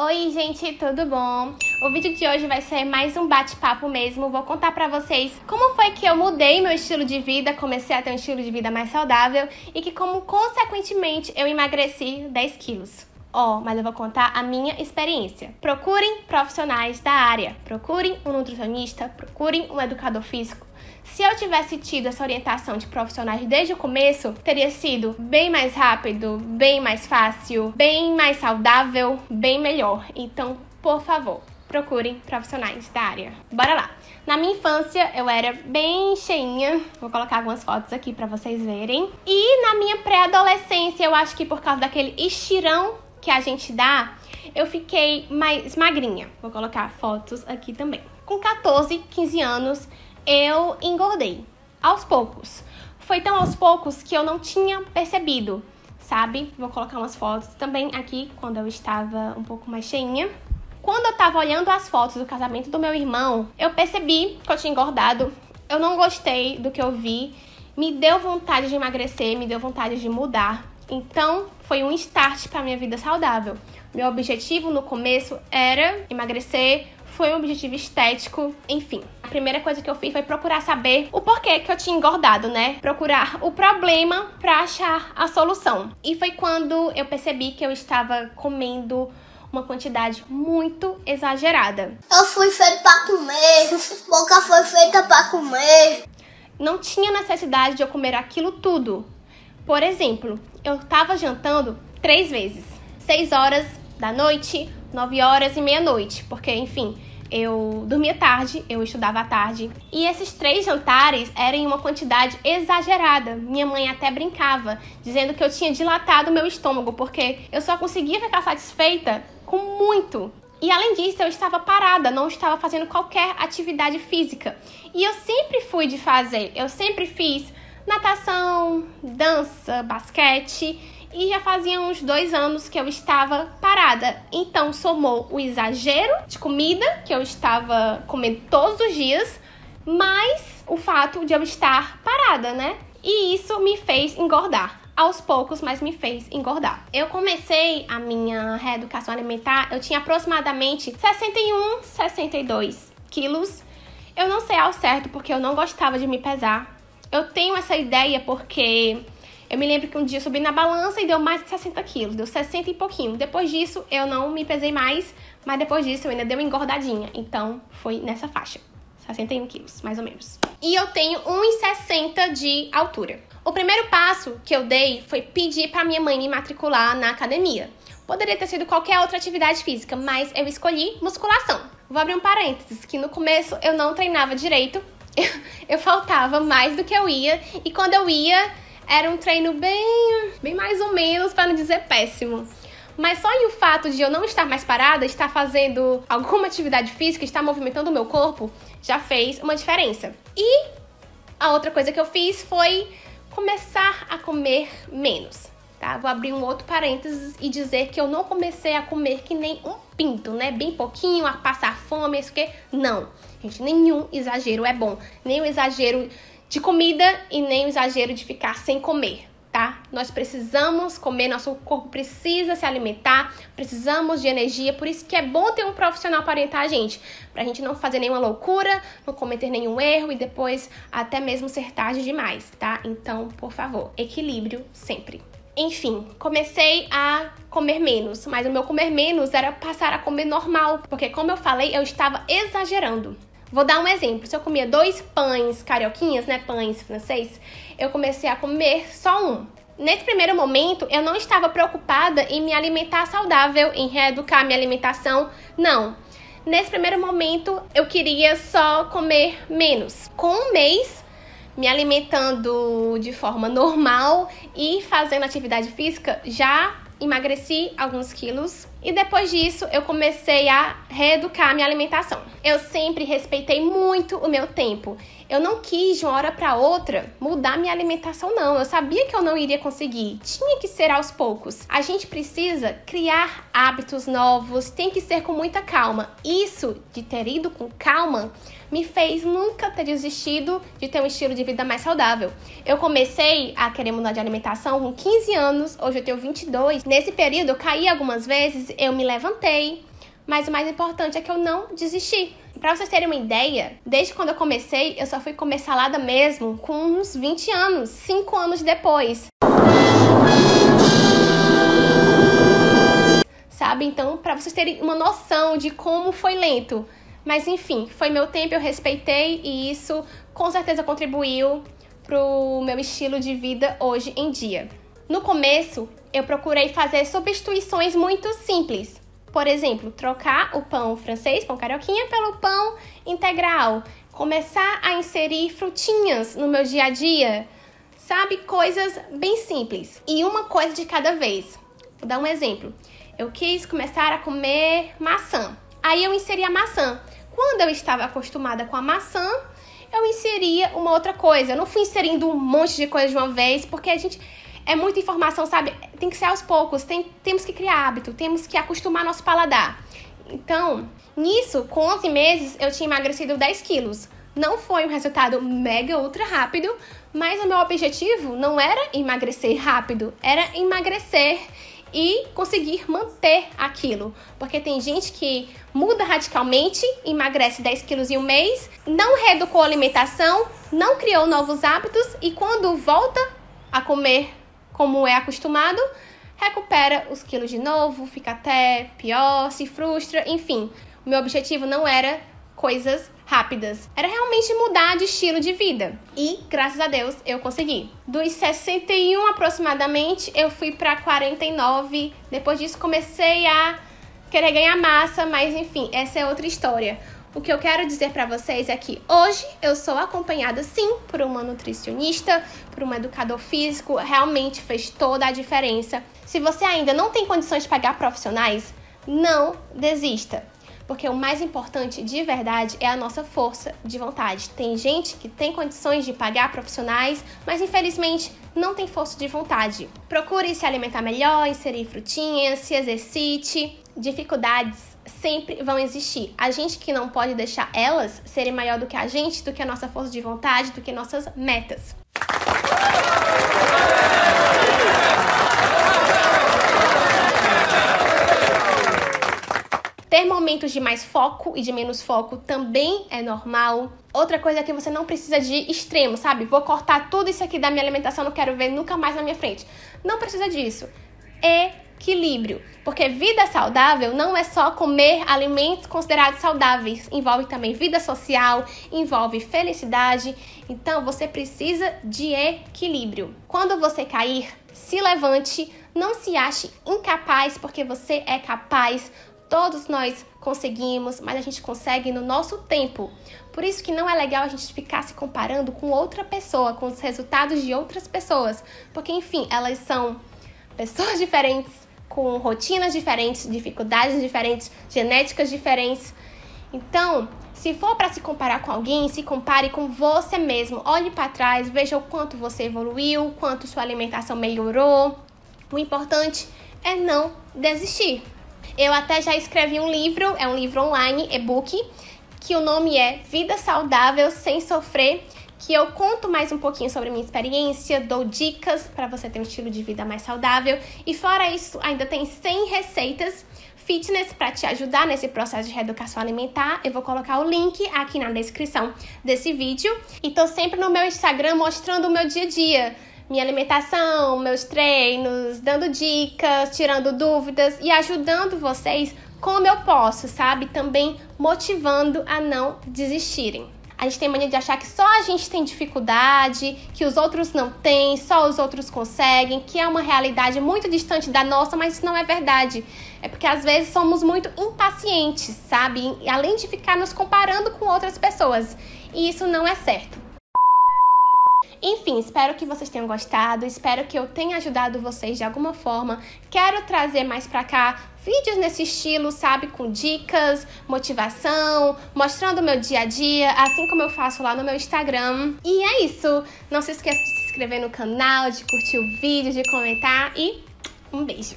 Oi, gente, tudo bom? O vídeo de hoje vai ser mais um bate-papo mesmo. Vou contar pra vocês como foi que eu mudei meu estilo de vida, comecei a ter um estilo de vida mais saudável e que como consequentemente eu emagreci 10 quilos. Mas eu vou contar a minha experiência. Procurem profissionais da área, procurem um nutricionista, procurem um educador físico. Se eu tivesse tido essa orientação de profissionais desde o começo, teria sido bem mais rápido, bem mais fácil, bem mais saudável, bem melhor. Então, por favor, procurem profissionais da área. Bora lá! Na minha infância, eu era bem cheinha. Vou colocar algumas fotos aqui pra vocês verem. E na minha pré-adolescência, eu acho que por causa daquele estirão que a gente dá, eu fiquei mais magrinha. Vou colocar fotos aqui também. Com 14, 15 anos, eu engordei. Aos poucos. Foi tão aos poucos que eu não tinha percebido, sabe? Vou colocar umas fotos também aqui, quando eu estava um pouco mais cheinha. Quando eu tava olhando as fotos do casamento do meu irmão, eu percebi que eu tinha engordado. Eu não gostei do que eu vi. Me deu vontade de emagrecer, me deu vontade de mudar. Então, foi um start para minha vida saudável. Meu objetivo no começo era emagrecer, foi um objetivo estético, enfim. A primeira coisa que eu fiz foi procurar saber o porquê que eu tinha engordado, né? Procurar o problema para achar a solução. E foi quando eu percebi que eu estava comendo uma quantidade muito exagerada. Eu fui feita para comer, boca foi feita para comer. Não tinha necessidade de eu comer aquilo tudo. Por exemplo, eu tava jantando 3 vezes. 6 horas da noite, 9 horas e meia-noite. Porque, enfim, eu dormia tarde, eu estudava à tarde. E esses 3 jantares eram em uma quantidade exagerada. Minha mãe até brincava, dizendo que eu tinha dilatado meu estômago, porque eu só conseguia ficar satisfeita com muito. E além disso, eu estava parada, não estava fazendo qualquer atividade física. E eu sempre fui de fazer, eu sempre fiz natação, dança, basquete, e já fazia uns 2 anos que eu estava parada. Então somou o exagero de comida, que eu estava comendo todos os dias, mais o fato de eu estar parada, né? E isso me fez engordar. Aos poucos, mas me fez engordar. Eu comecei a minha reeducação alimentar, eu tinha aproximadamente 61, 62 quilos. Eu não sei ao certo porque eu não gostava de me pesar. Eu tenho essa ideia porque eu me lembro que um dia eu subi na balança e deu mais de 60 quilos, deu 60 e pouquinho. Depois disso, eu não me pesei mais, mas depois disso eu ainda dei uma engordadinha. Então, foi nessa faixa, 61 quilos, mais ou menos. E eu tenho 1,60 de altura. O primeiro passo que eu dei foi pedir pra minha mãe me matricular na academia. Poderia ter sido qualquer outra atividade física, mas eu escolhi musculação. Vou abrir um parênteses, que no começo eu não treinava direito. Eu faltava mais do que eu ia, e quando eu ia, era um treino bem mais ou menos, para não dizer péssimo. Mas só em o fato de eu não estar mais parada, estar fazendo alguma atividade física, estar movimentando o meu corpo, já fez uma diferença. E a outra coisa que eu fiz foi começar a comer menos, tá? Vou abrir um outro parênteses e dizer que eu não comecei a comer que nem um pinto, né? Bem pouquinho, a passar fome, isso que... Não, gente, nenhum exagero é bom. Nem o exagero de comida e nem o exagero de ficar sem comer, tá? Nós precisamos comer, nosso corpo precisa se alimentar, precisamos de energia, por isso que é bom ter um profissional para orientar a gente, pra gente não fazer nenhuma loucura, não cometer nenhum erro e depois até mesmo ser tarde demais, tá? Então, por favor, equilíbrio sempre. Enfim, comecei a comer menos, mas o meu comer menos era passar a comer normal, porque como eu falei, eu estava exagerando. Vou dar um exemplo, se eu comia 2 pães carioquinhas, né, pães francês, eu comecei a comer só um. Nesse primeiro momento, eu não estava preocupada em me alimentar saudável, em reeducar minha alimentação, não. Nesse primeiro momento, eu queria só comer menos. Com um mês, me alimentando de forma normal e fazendo atividade física, já emagreci alguns quilos. E depois disso, eu comecei a reeducar minha alimentação. Eu sempre respeitei muito o meu tempo. Eu não quis, de uma hora para outra, mudar minha alimentação, não. Eu sabia que eu não iria conseguir. Tinha que ser aos poucos. A gente precisa criar hábitos novos, tem que ser com muita calma. Isso, de ter ido com calma, me fez nunca ter desistido de ter um estilo de vida mais saudável. Eu comecei a querer mudar de alimentação com 15 anos, hoje eu tenho 22. Nesse período, eu caí algumas vezes, eu me levantei, Mas o mais importante é que eu não desisti. Pra vocês terem uma ideia, desde quando eu comecei, eu só fui comer salada mesmo com uns 20 anos, 5 anos depois. Sabe? Então, pra vocês terem uma noção de como foi lento. Mas enfim, foi meu tempo, eu respeitei e isso com certeza contribuiu pro meu estilo de vida hoje em dia. No começo, eu procurei fazer substituições muito simples. Por exemplo, trocar o pão francês, pão carioquinha, pelo pão integral. Começar a inserir frutinhas no meu dia a dia. Sabe? Coisas bem simples. E uma coisa de cada vez. Vou dar um exemplo. Eu quis começar a comer maçã. Aí eu inseri a maçã. Quando eu estava acostumada com a maçã, eu inseria uma outra coisa. Eu não fui inserindo um monte de coisa de uma vez, porque a gente... É muita informação, sabe? Tem que ser aos poucos. Temos que criar hábito, temos que acostumar nosso paladar. Então, nisso, com 11 meses, eu tinha emagrecido 10 quilos. Não foi um resultado mega ultra rápido, mas o meu objetivo não era emagrecer rápido, era emagrecer e conseguir manter aquilo. Porque tem gente que muda radicalmente, emagrece 10 quilos em um mês, não reeducou a alimentação, não criou novos hábitos e quando volta a comer como é acostumado, recupera os quilos de novo, fica até pior, se frustra, enfim. O meu objetivo não era coisas rápidas, era realmente mudar de estilo de vida. E, graças a Deus, eu consegui. Dos 61 aproximadamente, eu fui para 49. Depois disso, comecei a querer ganhar massa, mas enfim, essa é outra história. O que eu quero dizer para vocês é que hoje eu sou acompanhada sim por uma nutricionista, por um educador físico, realmente fez toda a diferença. Se você ainda não tem condições de pagar profissionais, não desista, porque o mais importante de verdade é a nossa força de vontade. Tem gente que tem condições de pagar profissionais, mas infelizmente não tem força de vontade. Procure se alimentar melhor, inserir frutinhas, se exercite. Dificuldades sempre vão existir. A gente que não pode deixar elas serem maior do que a gente, do que a nossa força de vontade, do que nossas metas. Ter momentos de mais foco e de menos foco também é normal. Outra coisa é que você não precisa de extremo, sabe? Vou cortar tudo isso aqui da minha alimentação, não quero ver nunca mais na minha frente. Não precisa disso. Equilíbrio, porque vida saudável não é só comer alimentos considerados saudáveis, envolve também vida social, envolve felicidade, então você precisa de equilíbrio. Quando você cair, se levante, não se ache incapaz, porque você é capaz, todos nós conseguimos, mas a gente consegue no nosso tempo. Por isso que não é legal a gente ficar se comparando com outra pessoa, com os resultados de outras pessoas, porque enfim, elas são pessoas diferentes, com rotinas diferentes, dificuldades diferentes, genéticas diferentes. Então, se for para se comparar com alguém, se compare com você mesmo. Olhe para trás, veja o quanto você evoluiu, o quanto sua alimentação melhorou. O importante é não desistir. Eu até já escrevi um livro, é um livro online, e-book, que o nome é Vida Saudável Sem Sofrer, que eu conto mais um pouquinho sobre a minha experiência, dou dicas para você ter um estilo de vida mais saudável. E fora isso, ainda tem 100 receitas fitness para te ajudar nesse processo de reeducação alimentar. Eu vou colocar o link aqui na descrição desse vídeo. E tô sempre no meu Instagram mostrando o meu dia a dia, minha alimentação, meus treinos, dando dicas, tirando dúvidas e ajudando vocês como eu posso, sabe? Também motivando a não desistirem. A gente tem mania de achar que só a gente tem dificuldade, que os outros não têm, só os outros conseguem, que é uma realidade muito distante da nossa, mas isso não é verdade. É porque às vezes somos muito impacientes, sabe? E além de ficar nos comparando com outras pessoas. E isso não é certo. Enfim, espero que vocês tenham gostado, espero que eu tenha ajudado vocês de alguma forma. Quero trazer mais pra cá vídeos nesse estilo, sabe? Com dicas, motivação, mostrando o meu dia a dia, assim como eu faço lá no meu Instagram. E é isso! Não se esqueça de se inscrever no canal, de curtir o vídeo, de comentar e um beijo!